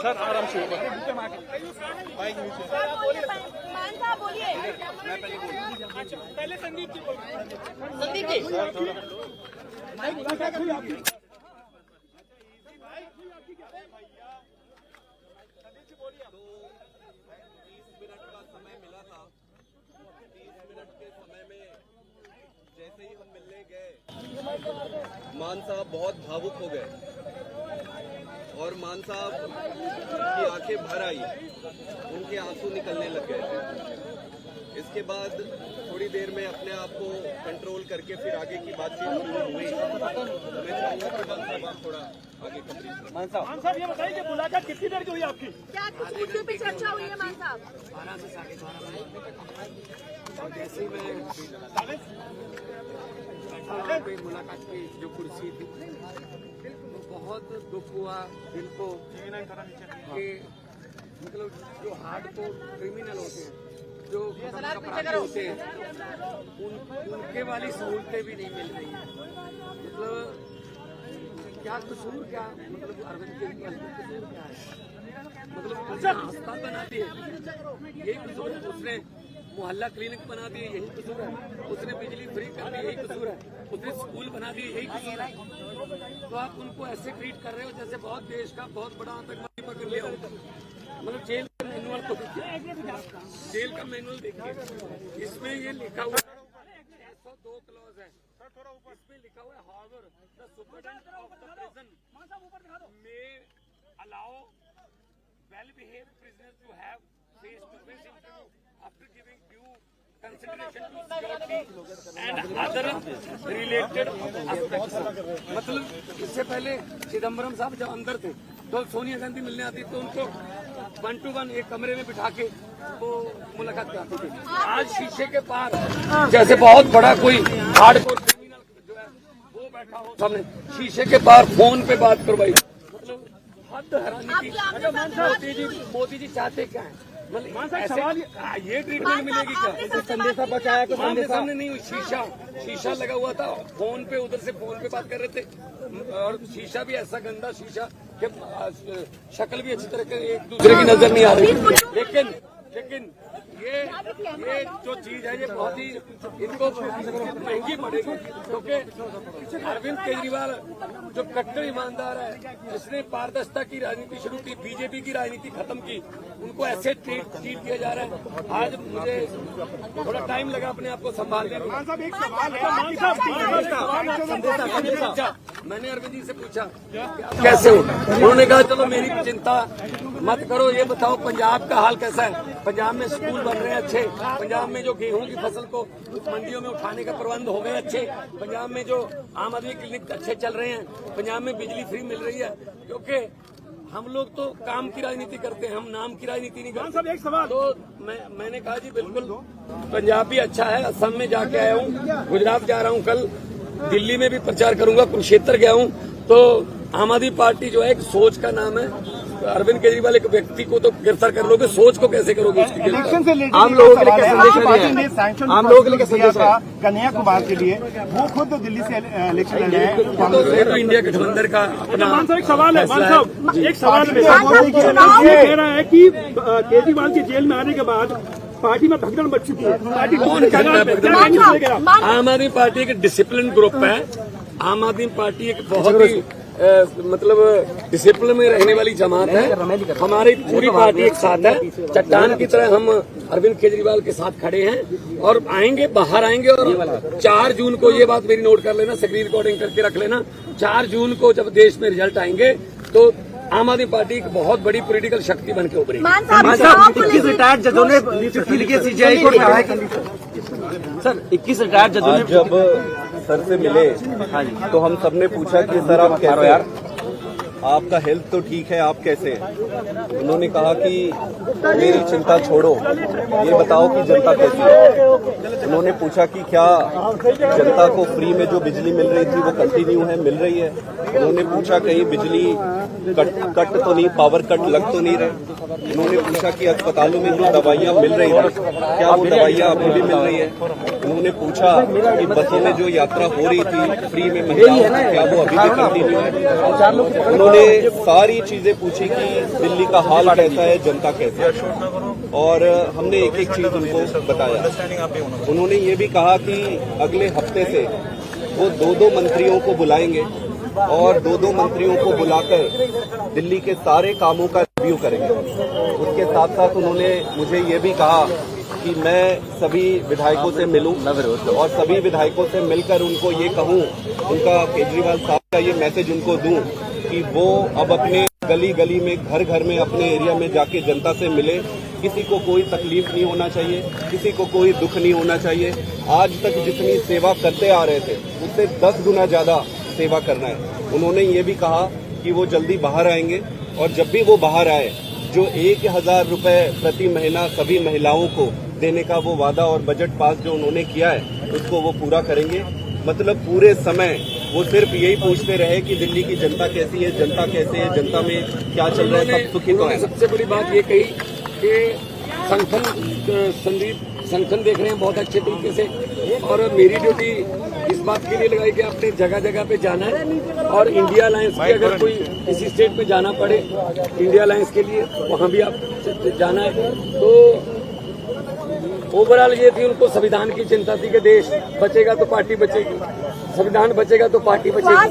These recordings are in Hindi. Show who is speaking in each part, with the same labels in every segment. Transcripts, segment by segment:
Speaker 1: सर आराम से
Speaker 2: बोलिए।
Speaker 1: पहले संदीप जी
Speaker 3: जैसे ही हम मिलने गए मान साहब बहुत भावुक हो गए और मान साहब की आंखें भर आई, उनके आंसू निकलने लग गए। इसके बाद थोड़ी देर में अपने आप को कंट्रोल करके फिर आगे की बातचीत शुरू हुई। मैं चाहूंगा कि मान साहब आप थोड़ा आगे करिए।
Speaker 1: मान साहब ये बताइए कि मुलाकात कितनी देर की हुई आपकी?
Speaker 2: क्या कुछ मुद्दों पे चर्चा हुई है मान साहब?
Speaker 4: 12 से 12:30 और जैसे ही मैं पे मुलाकात की जो कुर्सी थी तो बहुत दुख हुआ दिल को कि मतलब जो हार्डकोर क्रिमिनल होते हैं, जो अपराधी होते हैं, उनके वाली सहूलतें भी नहीं मिल रही है। मतलब क्या कसूर, क्या मतलब अरविंद केजरीवाल का कसूर क्या है? मतलब अस्पताल बना दिए यही कसूर है, उसने मोहल्ला क्लिनिक बना दिए यही कसूर है, उसने बिजली फ्री कर दी यही कसूर है, उसने स्कूल बना दिए यही कसूर है। तो आप उनको ऐसे ट्रीट कर रहे हो जैसे बहुत देश का बहुत बड़ा आतंकवादी पकड़ लिया हो। मतलब जेल का मैनुअल को देखिए, जेल का मैनुअल देखिए, इसमें ये लिखा हुआ 102 क्लॉज है, इसमें लिखा हुआ है however the superintendent of the prison may allow well behaved prisoners to have face to face interview after giving due consideration to security and other related aspects। मतलब इससे पहले चिदम्बरम साहब जब अंदर थे तो सोनिया गांधी मिलने आती तो उनको 1 to 1 एक कमरे में बिठा के वो मुलाकात कराती थी। आज शीशे के पार जैसे बहुत बड़ा कोई हार्डकोर क्रिमिनल जो है वो बैठा हो, सामने शीशे के पार फोन पे बात करवाई। मतलब हद हैरानी की। मोदी जी चाहते क्या है? मतलब सवाल ये ट्रीटमेंट मिलेगी क्या? संदेशा पहुंचाया तो सामने नहीं हुई, शीशा लगा हुआ था, फोन पे उधर से फोन पे बात कर रहे थे और शीशा भी ऐसा गंदा शीशा कि शक्ल भी अच्छी तरह के एक दूसरे की नजर नहीं आ रही। लेकिन ये जो चीज है ये बहुत ही इनको महंगी पड़ेगी, क्योंकि अरविंद केजरीवाल जो कट्टर ईमानदार है, जिसने पारदर्शिता की राजनीति शुरू की, बीजेपी की राजनीति खत्म की, उनको ऐसे ट्रीट किया जा रहा है। आज मुझे थोड़ा टाइम लगा अपने आप को संभालने में। मैंने अरविंद जी से पूछा कैसे हो, उन्होंने कहा चलो मेरी चिंता मत करो, ये बताओ पंजाब का हाल कैसा है? पंजाब में स्कूल बन रहे हैं अच्छे, पंजाब में जो गेहूं की फसल को मंडियों में उठाने का प्रबंध हो गए अच्छे, पंजाब में जो आम आदमी क्लिनिक अच्छे चल रहे हैं, पंजाब में बिजली फ्री मिल रही है। क्योंकि हम लोग तो काम की राजनीति करते हैं, हम नाम की राजनीति नहीं करते।
Speaker 1: एक सवाल
Speaker 4: तो मैंने कहा जी बिल्कुल पंजाब भी अच्छा है, असम में जाके आया हूँ, गुजरात जा रहा हूँ, कल दिल्ली में भी प्रचार करूंगा, कुरुक्षेत्र गया हूँ। तो आम आदमी पार्टी जो है एक सोच का नाम है। अरविंद केजरीवाल एक व्यक्ति को तो गिरफ्तार कर लोगे, सोच को कैसे करोगे?
Speaker 1: इलेक्शन से आम लोगों के लिए क्या संदेश? आम लोगों के लिए क्या संदेश है? कन्हैया कुमार के लिए वो खुद दिल्ली से इलेक्शन लड़ रहे हैं।
Speaker 4: तो इंडिया गठबंधन का अपना
Speaker 1: एक सवाल है, एक सवाल कह रहा है कि केजरीवाल की जेल में आने के बाद पार्टी में भगदड़ मच चुकी है। पार्टी
Speaker 4: आम आदमी पार्टी एक डिसिप्लिन ग्रुप है। आम आदमी पार्टी एक बहुत ही मतलब डिसिप्लिन में रहने वाली जमात है। हमारी पूरी पार्टी एक साथ है, चट्टान की तरह हम अरविंद केजरीवाल के साथ खड़े हैं और आएंगे, बाहर आएंगे। और 4 जून को ये बात मेरी नोट कर लेना, स्क्रीन रिकॉर्डिंग करके रख लेना, 4 जून को जब देश में रिजल्ट आएंगे तो आम आदमी पार्टी एक बहुत बड़ी पॉलिटिकल शक्ति बन के उभरेगी।
Speaker 1: 21 रिटायर्ड जजों ने चिट्ठी लिखी सीजीआई को कहा है सर, 21 रिटायर्ड जजों ने
Speaker 3: जब सर से मिले तो हम सबने पूछा कि सर आप कैसे हैं, आपका हेल्थ तो ठीक है, आप कैसे हैं? उन्होंने कहा कि मेरी चिंता छोड़ो, ये बताओ कि जनता कैसी है। उन्होंने पूछा कि क्या जनता को फ्री में जो बिजली मिल रही थी वो कंटिन्यू है, मिल रही है। उन्होंने पूछा कहीं बिजली कट तो नहीं, पावर कट लग तो नहीं रहे। उन्होंने पूछा कि अस्पतालों में जो दवाइयाँ मिल रही हैं क्या वो दवाइयाँ अभी भी मिल रही है। उन्होंने पूछा कि बसों में जो यात्रा हो रही थी फ्री में महिलाओं की, क्या वो अभी भी कंटिन्यू है। उन्होंने सारी चीजें पूछी कि दिल्ली का हाल कैसा है, जनता कैसी है, और हमने एक एक चीज उनको बताया। उन्होंने ये भी कहा कि अगले हफ्ते से वो 2-2 मंत्रियों को बुलाएंगे और 2-2 मंत्रियों को बुलाकर दिल्ली के सारे कामों का रिव्यू करेंगे। उसके साथ साथ उन्होंने मुझे ये भी कहा कि मैं सभी विधायकों से मिलूं और सभी विधायकों से मिलकर उनको ये कहूं, उनका केजरीवाल साहब का ये मैसेज उनको दूं कि वो अब अपने गली गली में, घर घर में, अपने एरिया में जाके जनता से मिले। किसी को कोई तकलीफ नहीं होना चाहिए, किसी को कोई दुख नहीं होना चाहिए। आज तक जितनी सेवा करते आ रहे थे उससे 10 गुना ज्यादा सेवा करना है। उन्होंने ये भी कहा कि वो जल्दी बाहर आएंगे और जब भी वो बाहर आए जो 1000 रुपए प्रति महीना सभी महिलाओं को देने का वो वादा और बजट पास जो उन्होंने किया है उसको वो पूरा करेंगे। मतलब पूरे समय वो सिर्फ यही पूछते रहे कि दिल्ली की जनता कैसी है, जनता कैसे है, जनता में क्या चल रहा है, सब सुखी तो है।
Speaker 4: सबसे बड़ी बात ये कही कि संगठन देख रहे हैं बहुत अच्छे तरीके से, और मेरी ड्यूटी इस बात के लिए लगाई कि आपने जगह जगह पे जाना है और इंडिया अलायंस की अगर कोई किसी स्टेट में जाना पड़े इंडिया अलायंस के लिए वहां भी आप जाना है। तो ओवरऑल ये थी, उनको संविधान की चिंता थी कि देश बचेगा तो पार्टी बचेगी, संविधान बचेगा तो पार्टी बचेगी।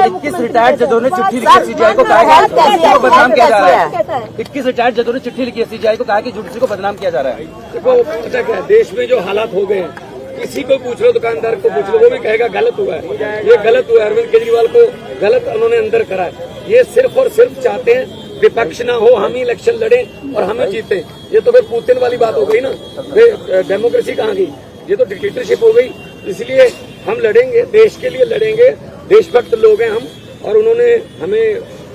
Speaker 5: 21 रिटायर्ड जजों ने चिट्ठी लिखी सीजीआई को, कहा कि जुडिशरी को बदनाम किया जा रहा है। 21 रिटायर्ड जजों ने चिट्ठी लिखी सीजीआई को, कहा कि जुडिशरी को बदनाम किया जा रहा है।
Speaker 4: देखो पता क्या है, देश में जो हालात हो गए हैं, किसी को पूछ लो, दुकानदार को पूछ लो, वो भी कहेगा गलत हुआ है, ये गलत हुआ है। अरविंद केजरीवाल को गलत उन्होंने अंदर करा है। ये सिर्फ और सिर्फ चाहते हैं विपक्ष ना हो, हम ही इलेक्शन लड़ें और हम ही जीते। ये तो फिर पुतिन वाली बात हो गई ना, डेमोक्रेसी कहाँ गई, ये तो डिक्टेटरशिप हो गई। इसलिए हम लड़ेंगे, देश के लिए लड़ेंगे, देशभक्त लोग हैं हम। और उन्होंने हमें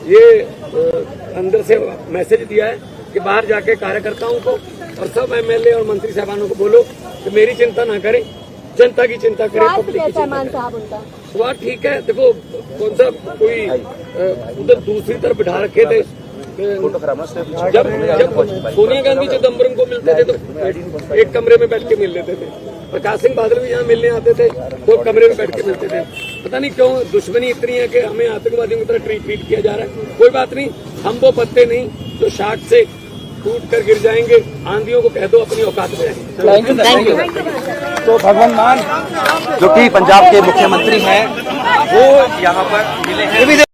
Speaker 4: ये अंदर से मैसेज दिया है कि बाहर जाके कार्यकर्ताओं को और सब एमएलए और मंत्री साहबानों को बोलो कि मेरी चिंता ना करें, जनता की चिंता करें, पब्लिक की चिंता करें। स्वाद ठीक है। देखो कौन सा कोई उधर दूसरी तरफ बिठा रखे थे, जब सोनिया गांधी चिदम्बरम को मिलते थे तो एक कमरे में बैठ के मिल लेते थे, प्रकाश सिंह बादल भी यहाँ मिलने आते थे तो कमरे में बैठ के मिलते थे। पता नहीं क्यों दुश्मनी इतनी है कि हमें आतंकवादियों की तरह ट्रीट किया जा रहा है। कोई बात नहीं, हम वो पत्ते नहीं जो शाख से टूट कर गिर जाएंगे। आंधियों को कह दो अपनी औकात में रहें।
Speaker 5: Thank you. तो भगवंत मान जो कि पंजाब के मुख्यमंत्री हैं वो यहाँ पर मिले हैं।